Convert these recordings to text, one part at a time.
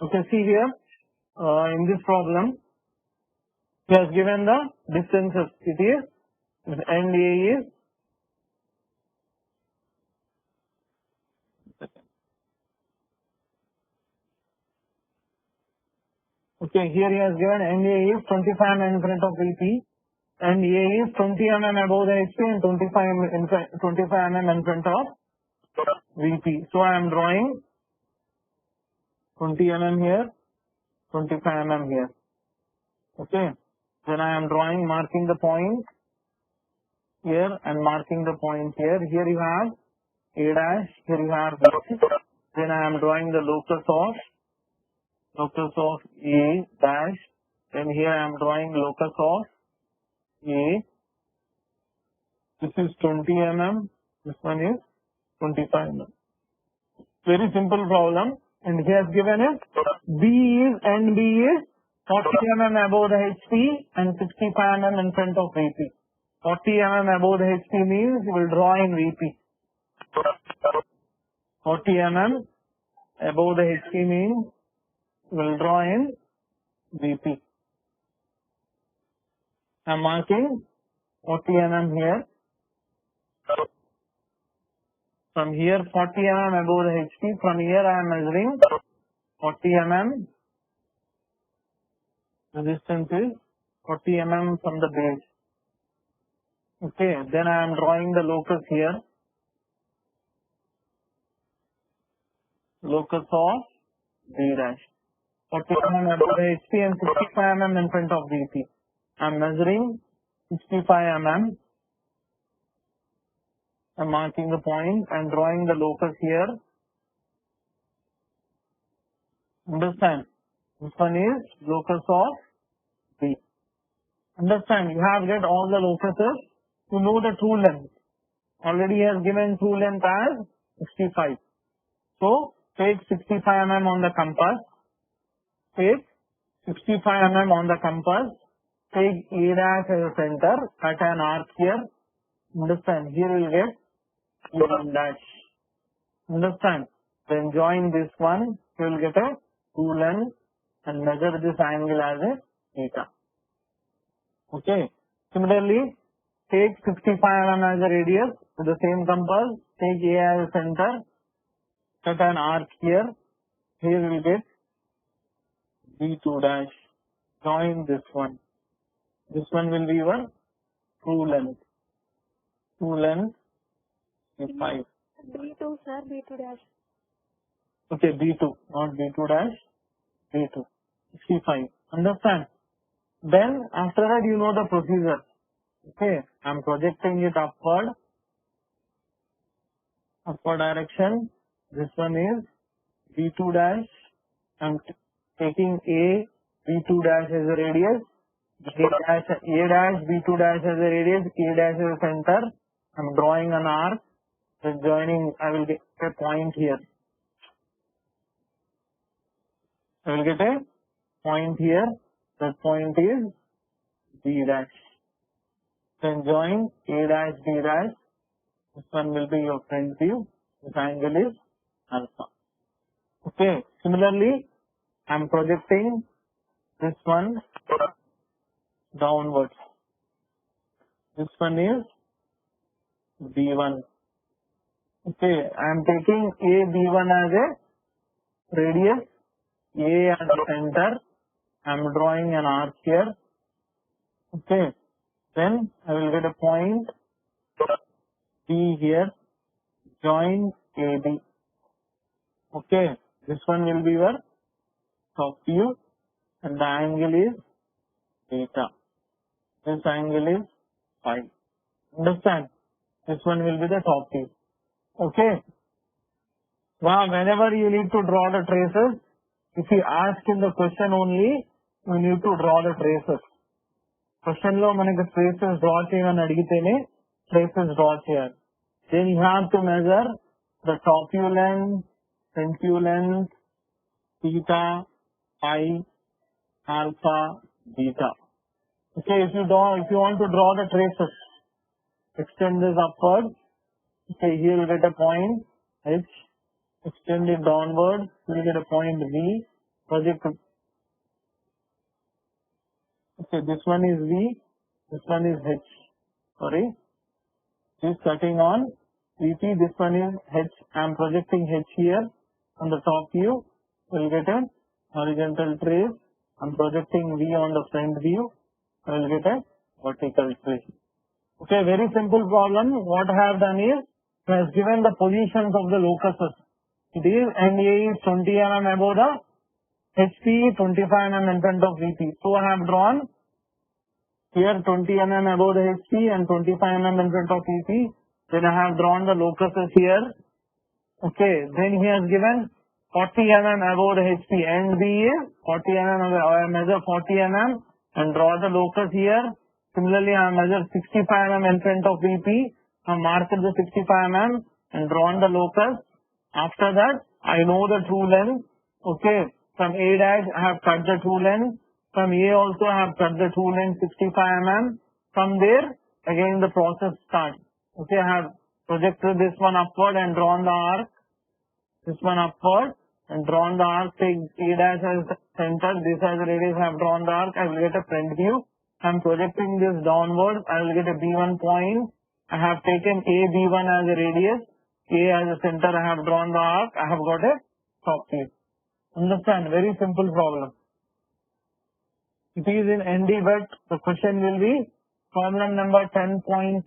Okay, see here, in this problem, he has given the distances. It is, end A is, okay, here he has given end A is 25 mm in front of VP, and A is 20 mm above the HP and 25 mm in front of VP. So I am drawing 20 mm here, 25 mm here. Okay. Then I am drawing, marking the point here and marking the point here. Here you have A dash, here you have B. Then I am drawing the locus of A dash. Then here I am drawing locus of A. This is 20 mm. This one is 25 mm. Very simple problem. And he has given it. End B is 40 mm above the HP and 65 mm in front of VP. 40 mm above the HP means you will draw in VP. 40 mm above the HP means you will draw in VP. I am marking 40 mm here. From here 40 mm above the HP. From here I am measuring 40 mm. The distance is 40 mm from the base. Okay, then I am drawing the locus here. Locus of B dash. 40 mm above the HP and 65 mm in front of VP. I am measuring 65 mm. I am marking the point and drawing the locus here. Understand? This one is locus of B. Understand? You have get all the locuses. You know the true length. Already he has given true length as 65. So take 65 mm on the compass. Take 65 mm on the compass. Take A dash as a center. Cut an arc here. Understand? Here you will get A1 dash. Understand? Then join this one. You will get a true length and measure this angle as a theta. Okay. Similarly, take 65 mm as a radius with the same compass. Take A as a center. Cut an arc here. Here we will get B2 dash. Join this one. This one will be your true length. True length is 5. B2 sir, B2 dash. Okay, B2, not B2 dash. B2. 65. Understand? Then after that you know the procedure. Okay, I am projecting it upward direction. This one is B2 dash. I am taking A, B2 dash as a radius, A dash, B2 dash as a radius, A dash as a center. I am drawing an arc. Then joining, I will get a point here. I will get a point here. That point is B dash. Then join A dash, B dash. This one will be your front view. This angle is alpha. Okay. Similarly, I am projecting this one downwards. This one is B1. Okay. I am taking A, B1 as a radius, A as a center. I am drawing an arc here. Okay. Then I will get a point B here. Join AB. Okay. This one will be your top view and the angle is theta. This angle is phi. Understand? This one will be the top view. Okay. Now whenever you need to draw the traces, if you ask in the question only, you need to draw the traces. Question lo manaki traces draw cheyani adigitene traces draw cheyali. Then you have to measure the top view length, front view length, theta, phi, alpha, beta. Okay, if you want to draw the traces, extend this upward. Okay, here you get a point H. Extend it downward. You get a point B. project. Okay, this one is V, this one is H. Sorry, this cutting on VP, this one is H. I am projecting H here on the top view. We'll get a horizontal trace. I'm projecting V on the front view. I will get a vertical trace. Okay, very simple problem. What I have done is, I have given the positions of the locuses. It is NA is 20 mm above the HP, 25 mm in front of VP. So I have drawn here 20 mm above the HP and 25 mm in front of VP. Then I have drawn the locuses here. Okay, then he has given 40 mm above the HP. End B is 40 mm away. I measure 40 mm and draw the locus here. Similarly, I measure 65 mm in front of VP. I marked the 65 mm and drawn the locus. After that, I know the true length. Okay, from A dash I have cut the true length. From A also I have cut the true length 65 mm. From there, again the process starts. Okay, I have projected this one upward and drawn the arc. This one upward and drawn the arc. Take A dash as center. This as radius. I have drawn the arc. I will get a front view. I am projecting this downward. I will get a B1 point. I have taken A B1 as a radius. A as a center. I have drawn the arc. I have got a top view. Understand? Very simple problem. It is in ND, but the question will be problem number 10.12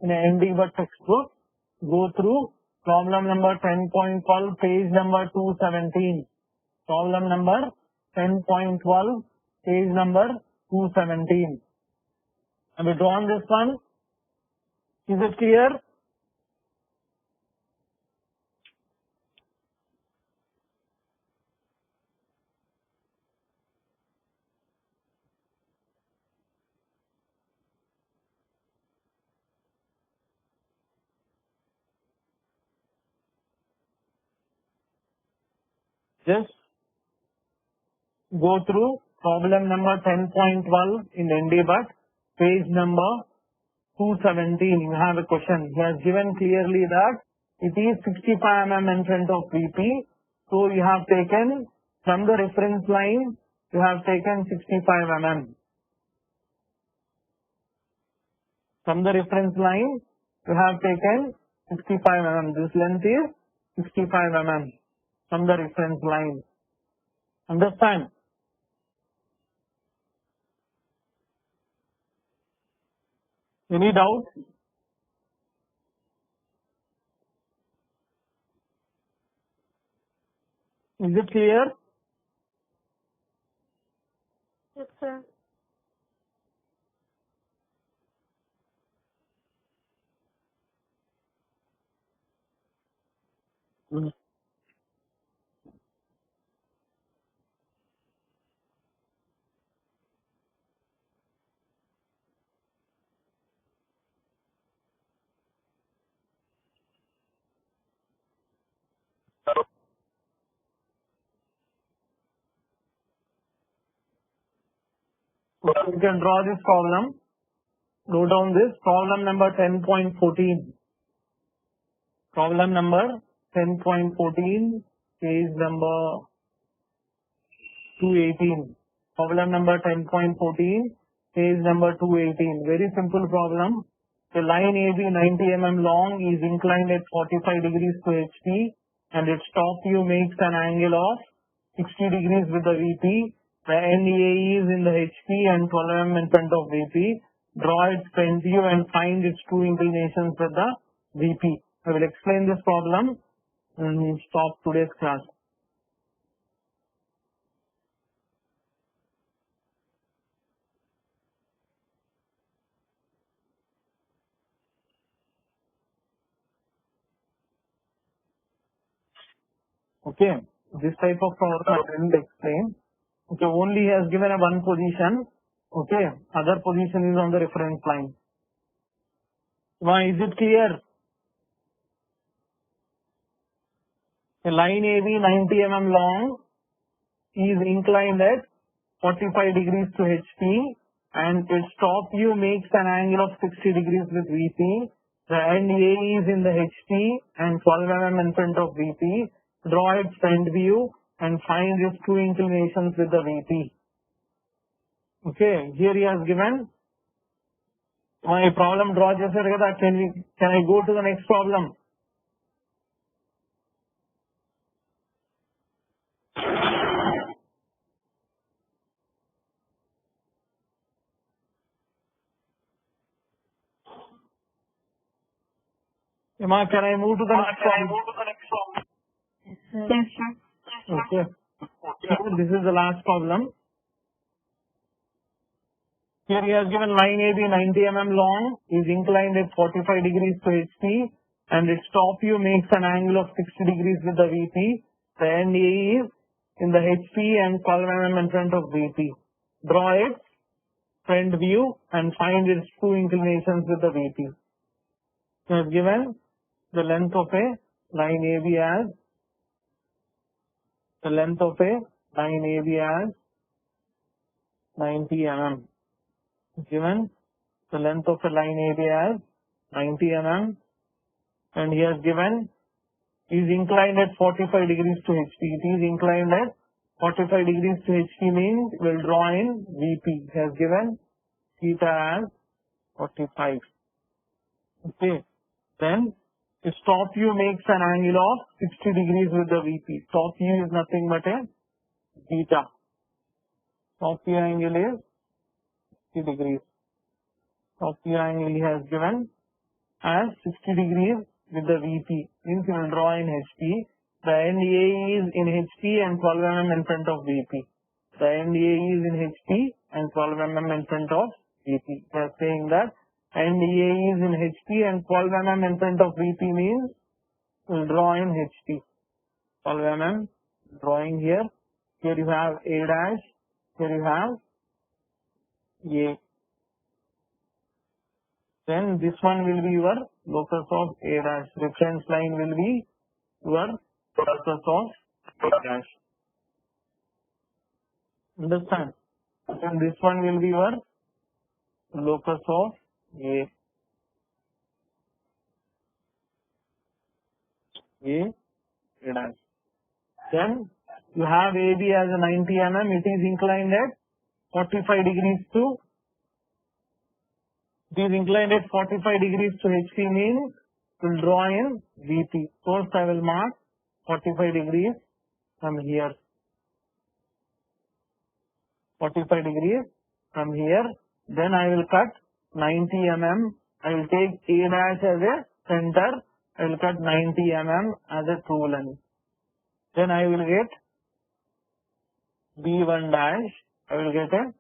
in a ND but textbook. Go through problem number 10.12, page number 217. Problem number 10.12, page number 217. Have you drawn this one? Is it clear? Just go through problem number 10.12 in ND but page number 217. You have a question. He has given clearly that it is 65 mm in front of VP. So you have taken from the reference line, you have taken 65 mm. From the reference line, you have taken 65 mm. This length is 65 mm from the reference line. Understand? Any doubt? Is it clear? Yes, sir. You can draw this problem. Note down this. Problem number 10.14. Problem number 10.14, page number 218. Problem number 10.14, page number 218. Very simple problem. The line AB 90 mm long is inclined at 45 degrees to HP and its top view makes an angle of 60 degrees with the VP. The NA is in the HP and 12 mm in front of VP. Draw its front view and find its true inclinations with the VP. I will explain this problem and stop today's class. Okay, this type of problem I didn't explain. Okay, only he has given a one position. Okay, other position is on the reference line. Why is it clear? A line AB 90 mm long is inclined at 45 degrees to HP and its top view makes an angle of 60 degrees with VP. The end A is in the HP and 12 mm in front of VP. Draw its front view and find his true inclinations with the VP. Okay, here he has given my problem draw చేశారు కదా. Can I go to the next problem? Emma, can I move to the next problem? Yes, sir. Okay. So this is the last problem. Here he has given line AB 90 mm long, is inclined at 45 degrees to HP, and its top view makes an angle of 60 degrees with the VP. The end A is in the HP and 12 mm in front of VP. Draw its front view and find its true inclinations with the VP. He has given the length of a line AB as 90 mm. Given the length of a line AB as 90 mm, and he has given is inclined at 45 degrees to HP. It is inclined at 45 degrees to HP means we will draw in VP. He has given theta as 45. Okay. Then its top view makes an angle of 60 degrees with the VP. Top view is nothing but a theta. Top view angle is 60 degrees. Top view angle he has given as 60 degrees with the VP. Means we will draw in HP. The end A is in HP and 12 mm in front of VP. The end A is in HP and 12 mm in front of VP. They are saying that end A is in HP and 12 mm in front of VP means we will draw in HP. 12 mm drawing here. Here you have A dash. Here you have A. Then this one will be your locus of A dash. Reference line will be your locus of A dash. Understand? And this one will be your locus of A. A dash. Then you have AB as a 90 mm. It is inclined at 45 degrees to. It is inclined at 45 degrees to HP means we will draw in VP. First I will mark 45 degrees from here. 45 degrees from here. Then I will cut 90 mm. I will take A dash as a center. I will cut 90 mm as a true length. Then I will get B1 dash. I will get a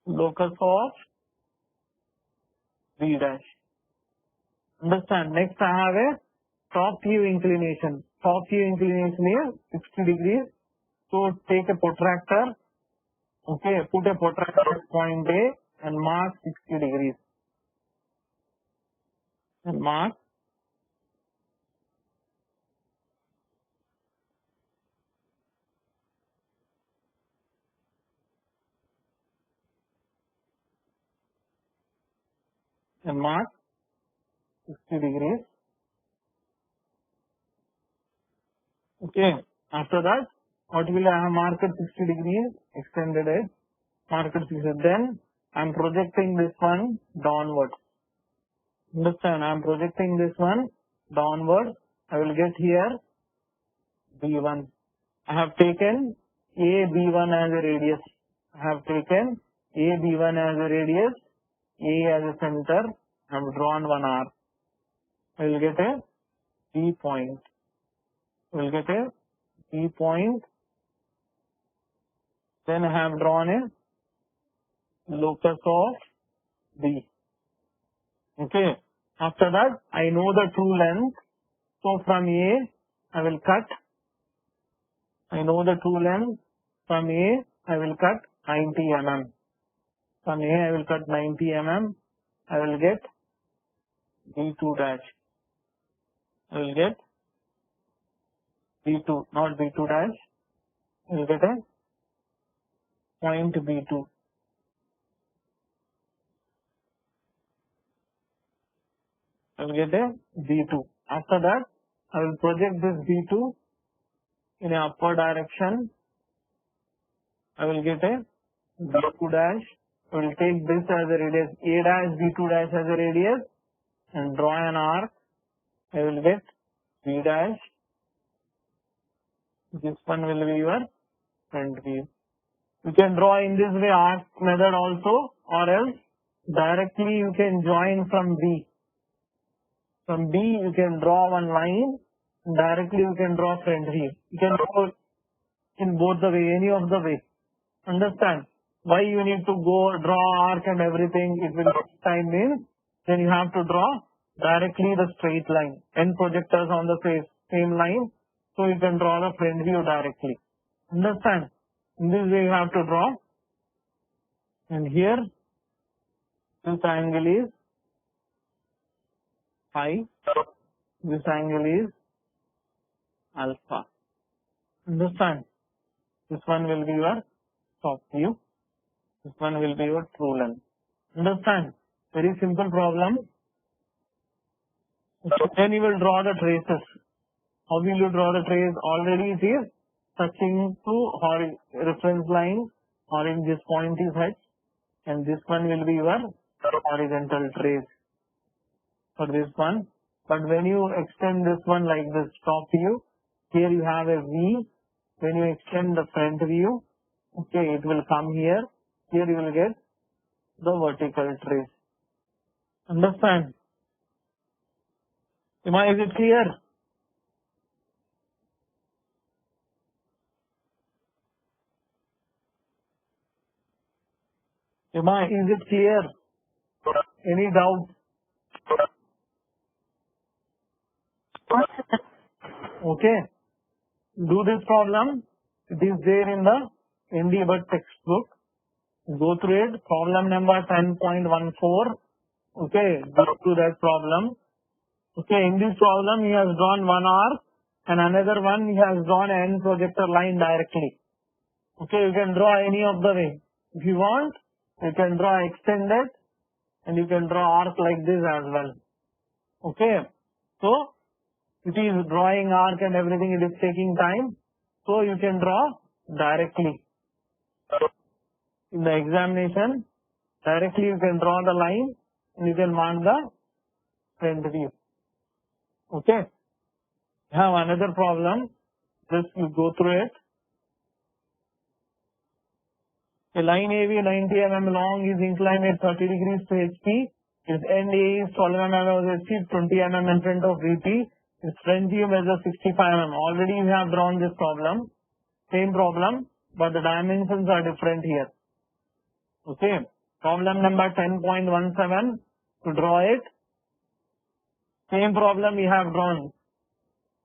locus of B dash. Understand? Next I have a top view inclination. Top view inclination is 60 degrees. So take a protractor. Okay, put a protractor at point A and mark 60 degrees. And mark and mark 60 degrees. Okay. After that, what will I have marked 60 degrees? Extended it. Marked 60. Then I am projecting this one downward. Understand? I am projecting this one downward. I will get here B1. I have taken A B1 as a radius. I have taken A B1 as a radius. A as a center. I have drawn one arc. I will get a B point. I will get a B point. Then I have drawn a locus of B. Okay. After that, I know the true length. So from A, I will cut. I know the true length. From A, I will cut 90 mm. From A, I will cut 90 mm. I will get B2 dash. I will get B2, not B2 dash. I will get a point B2. I will get a B2. After that, I will project this B2 in a upward direction. I will get a B2 dash. I will take this as a radius A dash, B2 dash as a radius and draw an arc. I will get B dash. This one will be your front view. You can draw in this way arc method also, or else directly you can join from B. From B you can draw one line, directly you can draw front view. You can go in both the way, any of the way. Understand? Why you need to go draw arc and everything, it will take time means, then you have to draw directly the straight line. N projectors on the same line, so you can draw the front view directly. Understand? In this way you have to draw. And here, this angle is phi, this angle is alpha. Understand? This one will be your top view. This one will be your true length. Understand? Very simple problem. Then you will draw the traces. How will you draw the trace? Already it is touching to reference line, or in this point is H, and this one will be your horizontal trace for this one. But when you extend this one like this top view, here you have a V. When you extend the front view, okay, it will come here. Here you will get the vertical trace. Understand? Is it clear? Is it clear? Any doubt? Okay. Do this problem. It is there in the ND Bhatt textbook. Go through it. Problem number 10.14. Okay. Go through that problem. Okay. In this problem, he has drawn one arc and another one he has drawn an N projector line directly. Okay. You can draw any of the way. If you want, you can draw extended and you can draw arc like this as well. Okay. So, it is drawing arc and everything, it is taking time. So, you can draw directly. In the examination, directly you can draw the line and you can mark the front view. Okay. You have another problem. Just you go through it. A line AB 90 mm long is inclined at 30 degrees to HP. Its end A is 12 mm of HP, 20 mm in front of VP. Its front view measures 65 mm. Already we have drawn this problem. Same problem, but the dimensions are different here. Okay. Problem number 10.17. To draw it. Same problem we have drawn.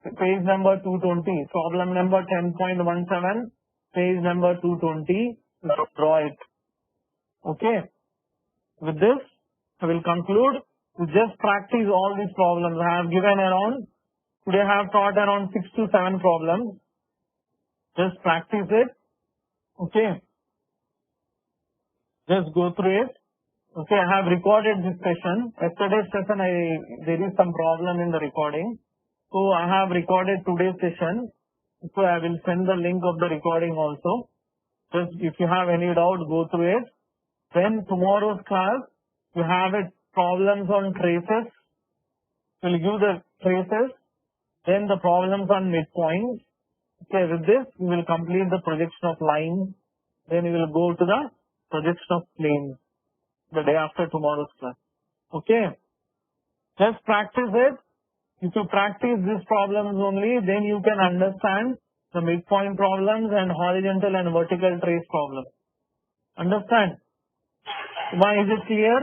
Page number 220. Problem number 10.17. Page number 220. Draw it. Okay. With this, I will conclude. You just practice all these problems. I have given around, today I have taught around 6 to 7 problems. Just practice it. Okay. Just go through it. Okay, I have recorded this session. Yesterday's session, there is some problem in the recording. So I have recorded today's session. So I will send the link of the recording also. Just if you have any doubt, go through it. Then tomorrow's class, you have it problems on traces. We'll give the traces. Then the problems on midpoints. Okay, with this, we will complete the projection of lines. Then we will go to the projection of planes the day after tomorrow's class. Okay. Just practice it. If you practice these problems only, then you can understand the midpoint problems and horizontal and vertical trace problems. Understand? Is it clear?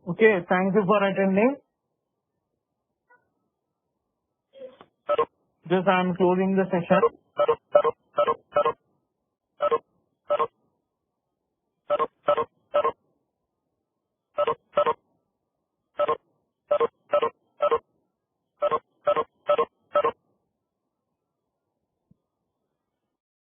Okay, thank you for attending. Just I am closing the session.